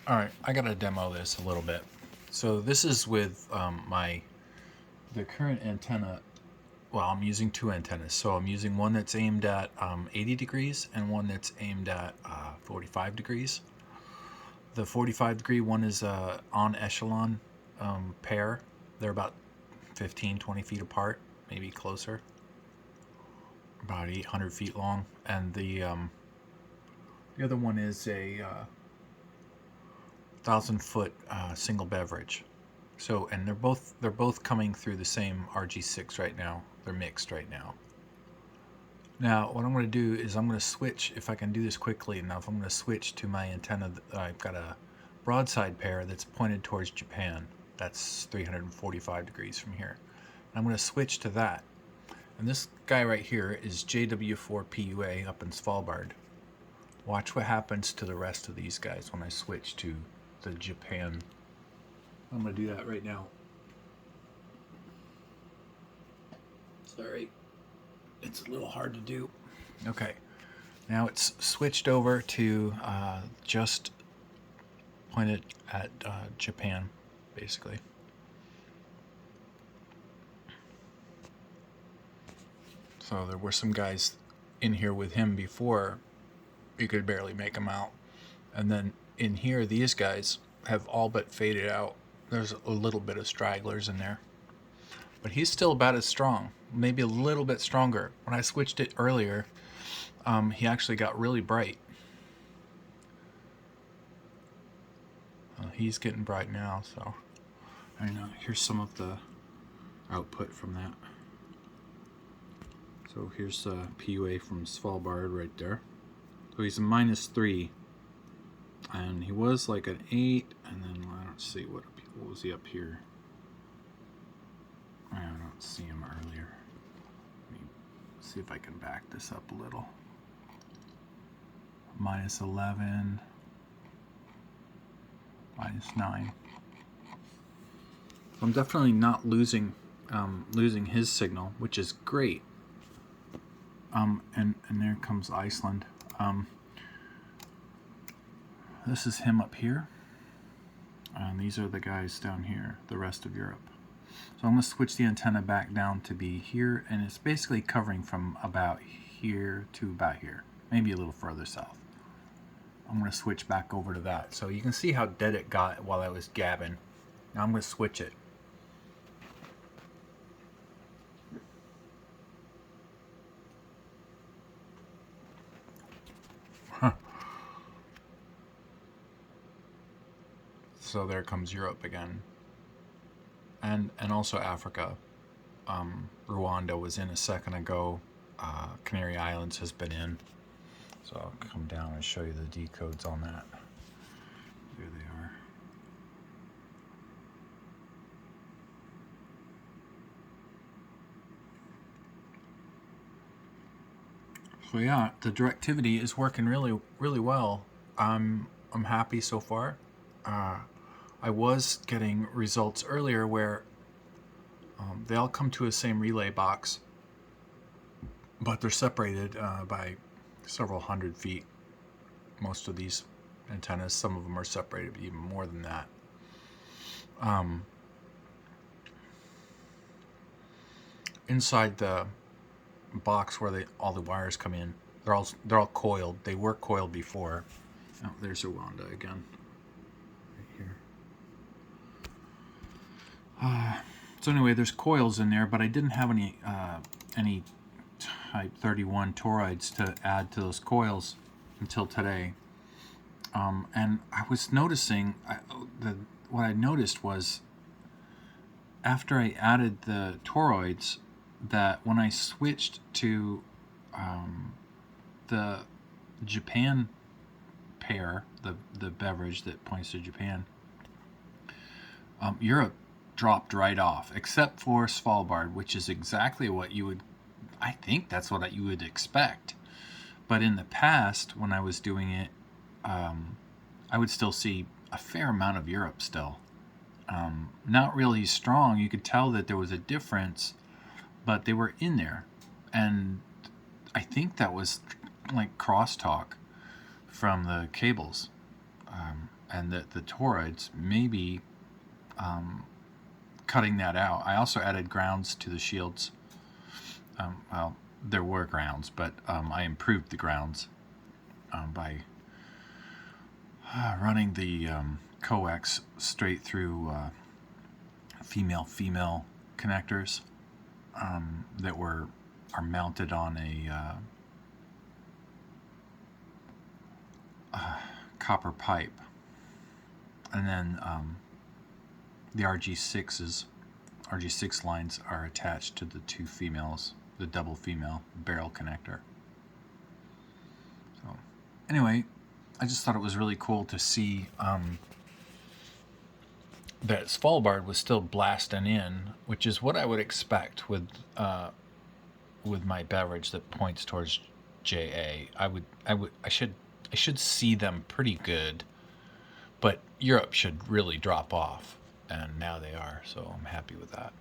All right, I gotta demo this a little bit. So this is with the current antenna. Well, I'm using two antennas. So I'm using one that's aimed at 80 degrees and one that's aimed at 45 degrees. The 45-degree one is on echelon pair. They're about 15, 20 feet apart, maybe closer. About 800 feet long. And the other one is a 1,000-foot single beverage. So, and they're both coming through the same RG6 right now. They're mixed right now. Now, what I'm going to do is I'm going to switch, if I can do this quickly enough, I'm going to switch to my antenna. I've got a broadside pair that's pointed towards Japan. That's 345 degrees from here. I'm going to switch to that. And this guy right here is JW4PUA up in Svalbard. Watch what happens to the rest of these guys when I switch to the Japan. I'm going to do that right now. Sorry. It's a little hard to do. Okay. Now it's switched over to just pointed at Japan, basically. So there were some guys in here with him before. You could barely make them out. And then in here, these guys have all but faded out. There's a little bit of stragglers in there. But he's still about as strong, maybe a little bit stronger. When I switched it earlier, he actually got really bright. He's getting bright now, so I know. Here's some of the output from that. So here's PUA from Svalbard right there. So he's a -3, and he was like an 8, and then I don't see what was he up here. I don't see him earlier. Let me see if I can back this up a little. -11, -9. So I'm definitely not losing his signal, which is great. And there comes Iceland. This is him up here, and these are the guys down here, the rest of Europe. So I'm going to switch the antenna back down to be here, and it's basically covering from about here to about here, maybe a little further south. I'm going to switch back over to that. So you can see how dead it got while I was gabbing. Now I'm going to switch it. So there comes Europe again. And also Africa. Rwanda was in a second ago. Canary Islands has been in. So I'll come down and show you the decodes on that. There they are. So yeah, the directivity is working really, really well. I'm happy so far. I was getting results earlier where they all come to a same relay box, but they're separated by several hundred feet. Most of these antennas, some of them are separated even more than that. Inside the box where all the wires come in, they're all coiled. They were coiled before. Oh, there's Rwanda again. So anyway, there's coils in there, but I didn't have any Type 31 toroids to add to those coils until today. And I was noticing, what I noticed was after I added the toroids, that when I switched to the Japan pair, the beverage that points to Japan, Europe dropped right off, except for Svalbard, which is exactly what you would, I think that's what you would expect. But in the past, when I was doing it, I would still see a fair amount of Europe still. Not really strong. You could tell that there was a difference, but they were in there. And I think that was like crosstalk from the cables. and the toroids, maybe cutting that out. I also added grounds to the shields. Well, there were grounds, but I improved the grounds by running the coax straight through female connectors that are mounted on a copper pipe, and then the RG6 lines are attached to the two females, the double female barrel connector. So anyway, I just thought it was really cool to see that Svalbard was still blasting in, which is what I would expect with my beverage that points towards JA. I should see them pretty good, but Europe should really drop off, and now they are, so I'm happy with that.